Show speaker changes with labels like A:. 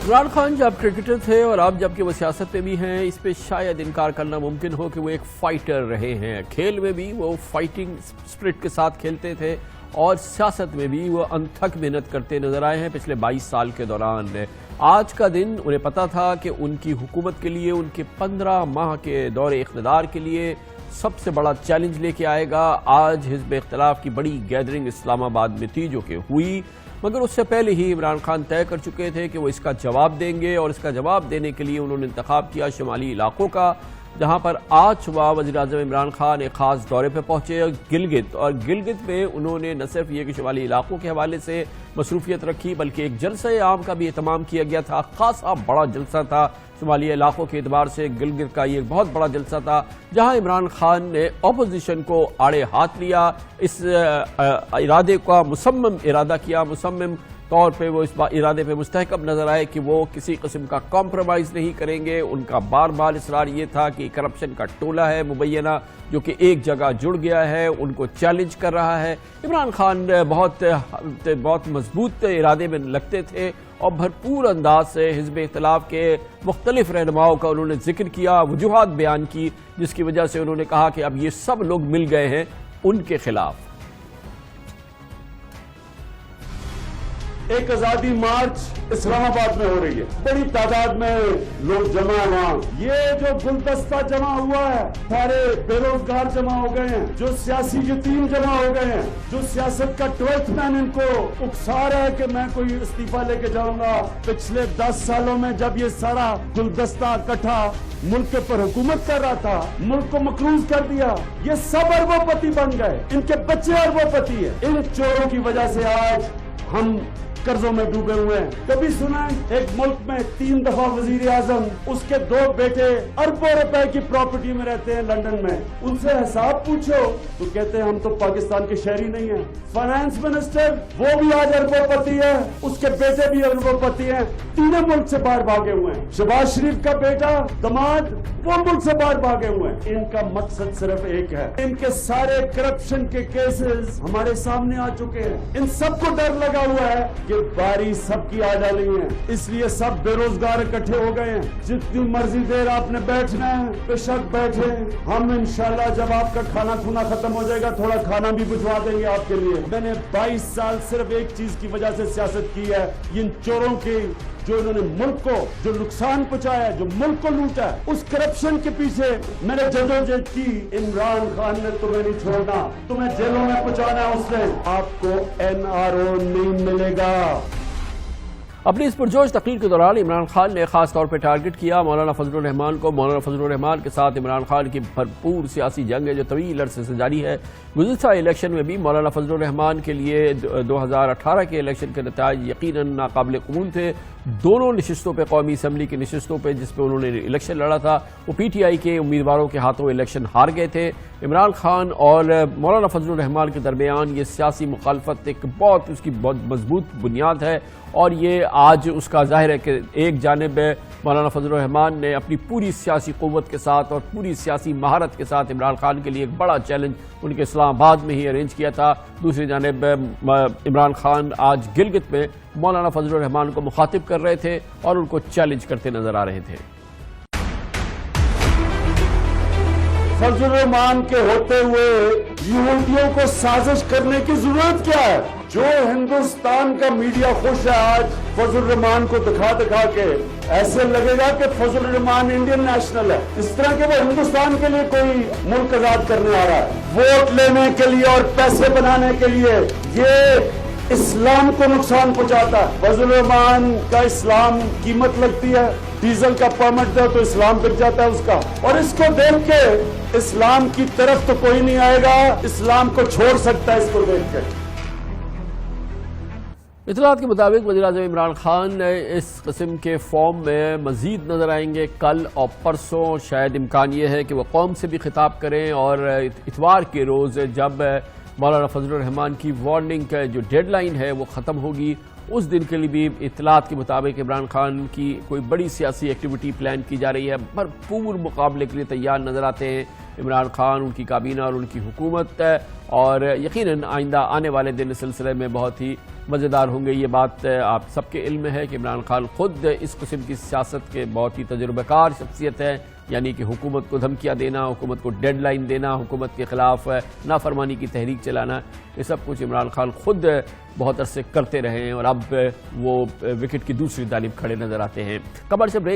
A: عمران خان جب کرکٹر تھے اور اب جبکہ وہ سیاست میں بھی ہیں، اس پہ شاید انکار کرنا ممکن ہو کہ وہ ایک فائٹر رہے ہیں۔ کھیل میں بھی وہ فائٹنگ سپرٹ کے ساتھ کھیلتے تھے اور سیاست میں بھی وہ انتھک محنت کرتے نظر آئے ہیں پچھلے 22 سال کے دوران۔ آج کا دن انہیں پتا تھا کہ ان کی حکومت کے لیے، ان کے 15 ماہ کے دور اقتدار کے لیے سب سے بڑا چیلنج لے کے آئے گا۔ آج حزب اختلاف کی بڑی گیدرنگ اسلام آباد میں تھی جو کہ ہوئی، مگر اس سے پہلے ہی عمران خان طے کر چکے تھے کہ وہ اس کا جواب دیں گے، اور اس کا جواب دینے کے لیے انہوں نے انتخاب کیا شمالی علاقوں کا، جہاں پر آج صبح وزیراعظم عمران خان ایک خاص دورے پہ پہنچے گلگت، اور گلگت میں انہوں نے نہ صرف یہ کہ شمالی علاقوں کے حوالے سے مصروفیت رکھی بلکہ ایک جلسہ عام کا بھی اہتمام کیا گیا تھا۔ خاصا بڑا جلسہ تھا شمالی علاقوں کے اعتبار سے، گلگت کا یہ بہت بڑا جلسہ تھا جہاں عمران خان نے اپوزیشن کو آڑے ہاتھ لیا، اس ارادے کا مصمم طور پہ وہ اس ارادے پہ مستحکم نظر آئے کہ وہ کسی قسم کا کمپرومائز نہیں کریں گے۔ ان کا بار بار اصرار یہ تھا کہ کرپشن کا ٹولہ ہے مبینہ جو کہ ایک جگہ جڑ گیا ہے، ان کو چیلنج کر رہا ہے۔ عمران خان بہت مضبوط ارادے میں لگتے تھے اور بھرپور انداز سے حزب اختلاف کے مختلف رہنماؤں کا انہوں نے ذکر کیا، وجوہات بیان کی، جس کی وجہ سے انہوں نے کہا کہ اب یہ سب لوگ مل گئے ہیں ان کے خلاف۔
B: ایک آزادی مارچ اسلام آباد میں ہو رہی ہے، بڑی تعداد میں لوگ جمع ہیں وہاں۔ یہ جو گلدستہ جمع ہوا ہے، سارے بے روزگار جمع ہو گئے ہیں، جو سیاسی یتیم جمع ہو گئے ہیں، جو سیاست کا 12th مین ان کو اکسا رہا ہے کہ میں کوئی استعفیٰ لے کے جاؤں گا۔ پچھلے 10 سالوں میں جب یہ سارا گلدستہ اکٹھا ملک کے پر حکومت کر رہا تھا، ملک کو مقروض کر دیا، یہ سب اربوں پتی بن گئے، ان کے بچے اربوں پتی ہیں۔ ان چوروں کی وجہ سے آج ہم قرضوں میں ڈوبے ہوئے ہیں۔ کبھی سنا ہے ایک ملک میں 3 دفعہ وزیر اعظم، اس کے 2 بیٹے اربوں روپے کی پراپرٹی میں رہتے ہیں لندن میں، ان سے حساب پوچھو تو کہتے ہیں ہم تو پاکستان کے شہری نہیں ہیں۔ فائنانس منسٹر وہ بھی آج اربوں پتی ہے، اس کے بیٹے بھی اربوں پتی ہیں، تینوں ملک سے باہر بھاگے ہوئے ہیں۔ شہباز شریف کا بیٹا دماد وہ ملک سے باہر بھاگے ہوئے ہیں۔ ان کا مقصد صرف ایک ہے، ان کے سارے کرپشن کے کیسز ہمارے سامنے آ چکے ہیں، ان سب کو ڈر لگا ہوا ہے کہ باری سب کی آ ڈالی ہے، اس لیے سب بے روزگار اکٹھے ہو گئے ہیں۔ جتنی مرضی دیر آپ نے بیٹھنا ہے بے شک بیٹھے، ہم انشاءاللہ جب آپ کا کھانا کھونا ختم ہو جائے گا تھوڑا کھانا بھی بھجوا دیں گے آپ کے لیے۔ میں نے 22 سال صرف ایک چیز کی وجہ سے سیاست کی ہے، ان چوروں کی جو انہوں نے ملک کو جو نقصان پہنچایا ہے، جو ملک کو لوٹا ہے، اس کرپشن کے پیچھے میں نے جدوجہد کی۔ عمران خان نے تمہیں نہیں چھوڑنا، تمہیں جیلوں میں پہنچانا ہے، اس نے آپ کو NRO نہیں ملے گا۔
A: اپنی اس پرجوش تقریر کے دوران عمران خان نے خاص طور پہ ٹارگٹ کیا مولانا فضل الرحمان کو۔ مولانا فضل الرحمان کے ساتھ عمران خان کی بھرپور سیاسی جنگ ہے جو طویل عرصے سے جاری ہے۔ گزشتہ الیکشن میں بھی مولانا فضل الرحمان کے لیے 2018 کے الیکشن کے نتائج یقیناً ناقابل قبول تھے۔ دونوں نشستوں پہ، قومی اسمبلی کی نشستوں پہ جس پہ انہوں نے الیکشن لڑا تھا، وہ PTI کے امیدواروں کے ہاتھوں الیکشن ہار گئے تھے۔ عمران خان اور مولانا فضل الرحمان کے درمیان یہ سیاسی مخالفت اس کی بہت مضبوط بنیاد ہے، اور یہ آج اس کا ظاہر ہے کہ ایک جانب مولانا فضل الرحمان نے اپنی پوری سیاسی قوت کے ساتھ اور پوری سیاسی مہارت کے ساتھ عمران خان کے لیے ایک بڑا چیلنج ان کے اسلام آباد میں ہی ارینج کیا تھا۔ دوسری جانب عمران خان آج گلگت میں مولانا فضل الرحمان کو مخاطب کر رہے تھے اور ان کو چیلنج کرتے نظر آ رہے تھے۔
B: فضل الرحمان کے ہوتے ہوئے یہودیوں کو سازش کرنے کی ضرورت کیا ہے؟ جو ہندوستان کا میڈیا خوش ہے آج فضل الرحمان کو دکھا کے، ایسے لگے گا کہ فضل الرحمان انڈین نیشنل ہے، اس طرح کہ وہ ہندوستان کے لیے کوئی ملک آزاد کرنے آ رہا ہے، ووٹ لینے کے لیے اور پیسے بنانے کے لیے۔ یہ اسلام کو نقصان پہنچاتا ہے۔ فضل الرحمان کا اسلام قیمت لگتی ہے، ڈیزل کا پرمٹ دو تو اسلام بک جاتا ہے اس کا، اور اس کو دیکھ کے اسلام کی طرف تو کوئی نہیں آئے گا، اسلام کو چھوڑ سکتا ہے اس کو دیکھ کے۔
A: اطلاعات کے مطابق وزیراعظم عمران خان اس قسم کے فارم میں مزید نظر آئیں گے کل اور پرسوں۔ شاید امکان یہ ہے کہ وہ قوم سے بھی خطاب کریں، اور اتوار کے روز جب مولانا فضل الرحمان کی وارننگ کا جو ڈیڈ لائن ہے وہ ختم ہوگی، اس دن کے لیے بھی اطلاعات کے مطابق عمران خان کی کوئی بڑی سیاسی ایکٹیویٹی پلان کی جا رہی ہے۔ بھرپور مقابلے کے لیے تیار نظر آتے ہیں عمران خان، ان کی کابینہ اور ان کی حکومت، اور یقیناً آئندہ آنے والے دن اس سلسلے میں بہت ہی مزیدار ہوں گے یہ بات آپ سب کے علم ہے کہ عمران خان خود اس قسم کی سیاست کے بہت ہی تجربہ کار شخصیت ہے، یعنی کہ حکومت کو دھمکیاں دینا، حکومت کو ڈیڈ لائن دینا، حکومت کے خلاف نافرمانی کی تحریک چلانا، یہ سب کچھ عمران خان خود بہت عرصے کرتے رہے ہیں اور اب وہ وکٹ کی دوسری جانب کھڑے نظر آتے ہیں۔ کمر سے بریک